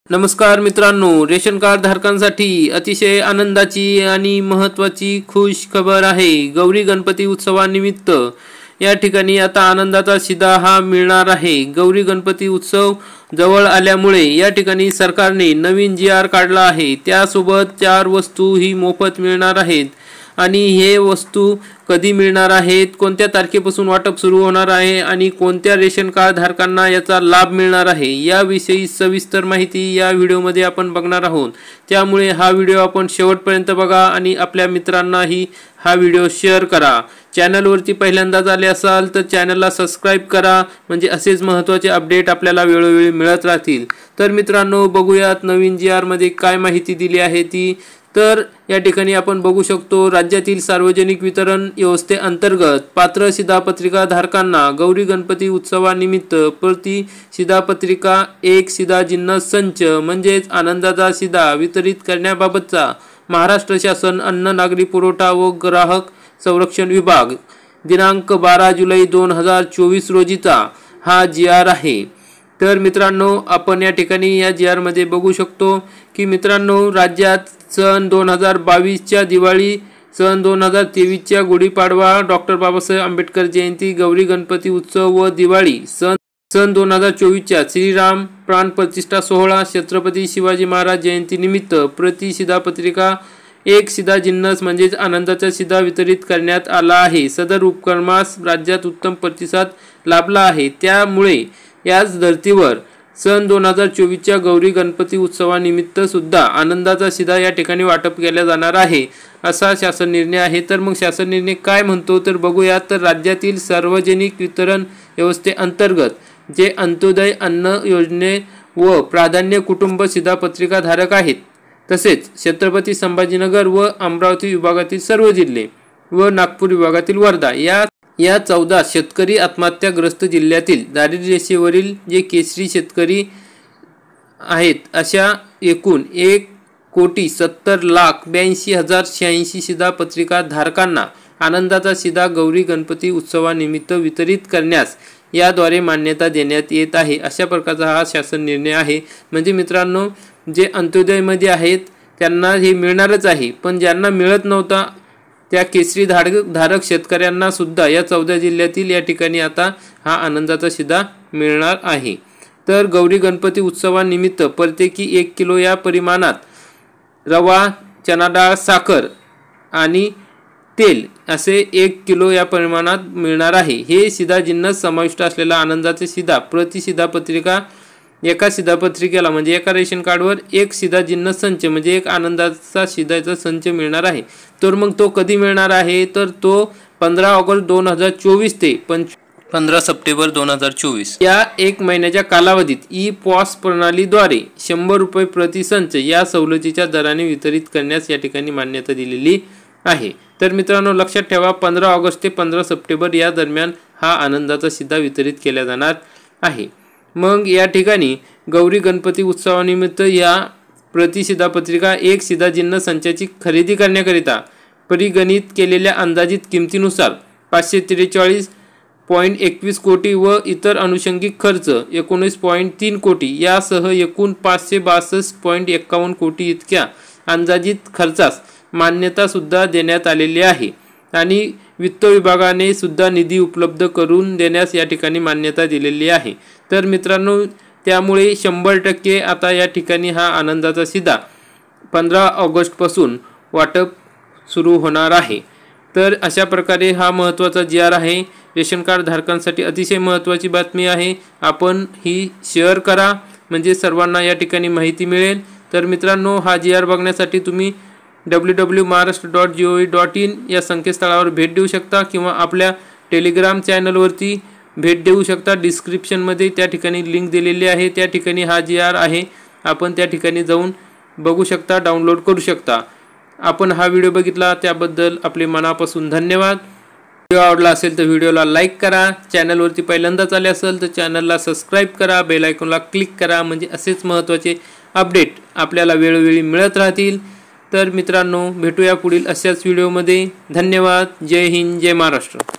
नमस्कार मित्रांनो, ration card धारकांसाठी अतिशय आनंदाची आणि महत्त्वाची खुश खबर आहे। गौरी गणपती उत्सवानिमित्त या ठिकाणी आता आनंदाचा शिदा हा मिळणार आहे। गौरी गणपती उत्सव जवळ आल्यामुळे या ठिकाणी सरकारने नवीन GR काढला आहे। त्यासोबत 4 वस्तू ही मोफत मिळणार आहेत आणि हे वस्तू कधी मिळणार आहेत, कोणत्या तारखेपासून वाटप सुरू होणार आहे आणि कोणत्या रेशन कार्ड धारकांना याचा लाभ मिळणार आहे याविषयी सविस्तर माहिती या व्हिडिओमध्ये आपण बघणार आहोत। त्यामुळे हा व्हिडिओ आपण शेवटपर्यंत बघा आणि आपल्या मित्रांनाही हा व्हिडिओ शेअर करा। चॅनलवरती पहिल्यांदाच आले असाल तर चॅनलला सबस्क्राइब करा, म्हणजे असेच महत्त्वाचे अपडेट आपल्याला वेळोवेळी मिळत राहतील। तर मित्रांनो, बघूयात नवीन GR मध्ये काय माहिती दिली आहे ती। तर या ठिकाणी आपण बघू शकतो, राज्यातील सार्वजनिक वितरण व्यवस्थेअंतर्गत पात्र शिधापत्रिका धारकांना गौरी गणपती उत्सवानिमित्त प्रति शिधापत्रिका एक शिधा जिन्नस संच म्हणजेच आनंदाचा शिधा वितरित करण्याबाबतचा महाराष्ट्र शासन अन्न नागरी पुरवठा व ग्राहक संरक्षण विभाग दिनांक 12 जुलै 2024 रोजीचा हा GR आहे। तर मित्रांनो, आपण या ठिकाणी या GR मध्ये बघू शकतो की मित्रांनो, राज्यात सन 2022 च्या दिवाळी, सन 2023 च्या गुढीपाडवा, डॉक्टर बाबासाहेब आंबेडकर जयंती, गौरी गणपती उत्सव व दिवाळी, सन 2024 च्या श्रीराम प्राण प्रतिष्ठा सोहळा, छत्रपती शिवाजी महाराज जयंती निमित्त प्रति शिधापत्रिका एक शिधा जिन्नस म्हणजेच आनंदाचा शिधा वितरित करण्यात आला आहे। सदर उपक्रमास राज्यात उत्तम प्रतिसाद लाभला आहे। त्यामुळे याच धर्तीवर सन 2024 च्या गौरी गणपती उत्सवानिमित्त सुद्धा आनंदाचा शिधा या ठिकाणी वाटप केला जाणार आहे, असा शासन निर्णय आहे। तर मग शासन निर्णय काय म्हणतो तर बघूया। तर राज्यातील सार्वजनिक वितरण व्यवस्थेअंतर्गत जे अंत्योदय अन्न योजने व प्राधान्य कुटुंब शिधापत्रिका धारक आहेत, तसेच छत्रपती संभाजीनगर व अमरावती विभागातील सर्व जिल्हे व नागपूर विभागातील वर्धा या 14 शेतकरी आत्महत्याग्रस्त जिल्ह्यातील दारिद्र्य रेषेवरील जे केसरी शेतकरी आहेत, अशा एकूण 1,70,82,086 शिधापत्रिका धारकांना आनंदाचा शिधा गौरी गणपती उत्सवानिमित्त वितरित करण्यास याद्वारे मान्यता देण्यात येत आहे। अशा प्रकारचा हा शासन निर्णय आहे। म्हणजे मित्रांनो, जे अंत्योदयमध्ये आहेत त्यांना हे मिळणारच आहे, पण ज्यांना मिळत नव्हता त्या केसरी धारक शेतकऱ्यांना सुद्धा या 14 जिल्ह्यातील या ठिकाणी आता हा आनंदाचा शिधा मिळणार आहे। तर गौरी गणपती उत्सवानिमित्त प्रत्येकी 1 किलो या परिमाणात रवा, चना डाळ, साखर आणि तेल असे 1 किलो या परिमाणात मिळणार आहे। हे शिधा जिन्नस समाविष्ट असलेला आनंदाचा शिधा प्रति शिधापत्रिका एका शिधापत्रिकेला म्हणजे एका रेशन कार्डवर एक शिधा जिन्नस संच म्हणजे एक आनंदाचा शिधाचा संच मिळणार आहे। तर मग तो कधी मिळणार आहे तर तो 15 ऑगस्ट 2024 ते 15 सप्टेंबर 2024 या 1 महिन्याच्या कालावधीत ई-पॉस प्रणालीद्वारे 100 रुपये प्रति संच या सवलतीच्या दराने वितरित करण्यास या ठिकाणी मान्यता दिलेली आहे। तर मित्रांनो, लक्षात ठेवा, 15 ऑगस्ट ते 15 सप्टेंबर या दरम्यान हा आनंदाचा शिधा वितरित केला जाणार आहे। मग या ठिकाणी गौरी गणपती उत्सवानिमित्त या प्रति शिधापत्रिका एक शिधा जिन्नस संचाची खरेदी करण्याकरिता परिगणित केलेल्या अंदाजित किमतीनुसार 543.21 कोटी व इतर अनुषंगिक खर्च 19.3 कोटी यासह एकूण 562.51 कोटी इतक्या अंदाजित खर्चास मान्यता सुद्धा देण्यात आलेली आहे आणि वित्त विभागाने सुद्धा निधी उपलब्ध करून देण्यास या ठिकाणी मान्यता दिलेली आहे। तर मित्रांनो, त्यामुळे 100% आता या ठिकाणी हा आनंदाचा शिधा 15 ऑगस्ट पासून वाटप सुरू होणार आहे। तर अशा प्रकारे हा महत्त्वाचा GR आहे। रेशन कार्ड धारकांसाठी अतिशय महत्त्वाची बातमी आहे। आपण ही शेअर करा, म्हणजे सर्वांना या ठिकाणी माहिती मिळेल। तर मित्रांनो, हा GR बघण्यासाठी तुम्ही www.maharashtra.gov.in या संकेतस्थळावर भेट देऊ शकता किंवा आपल्या टेलिग्राम चॅनलवरती भेट देऊ शकता। डिस्क्रिप्शनमध्ये त्या ठिकाणी लिंक दिलेली आहे, त्या ठिकाणी हा GR आहे, आपण त्या ठिकाणी जाऊन बघू शकता, डाउनलोड करू शकता। आपण हा व्हिडिओ बघितला त्याबद्दल आपले मनापासून धन्यवाद। व्हिडिओ आवडला असेल तर व्हिडिओला लाईक करा, चॅनलवरती पहिल्यांदाच आले असेल तर चॅनलला सबस्क्राइब करा, बेल आयकॉनला क्लिक करा, म्हणजे असेच महत्त्वाचे अपडेट आपल्याला वेळोवेळी मिळत राहतील। तर मित्रांनो, भेटूया पुढील अशाच व्हिडिओमध्ये। धन्यवाद। जय हिंद, जय महाराष्ट्र।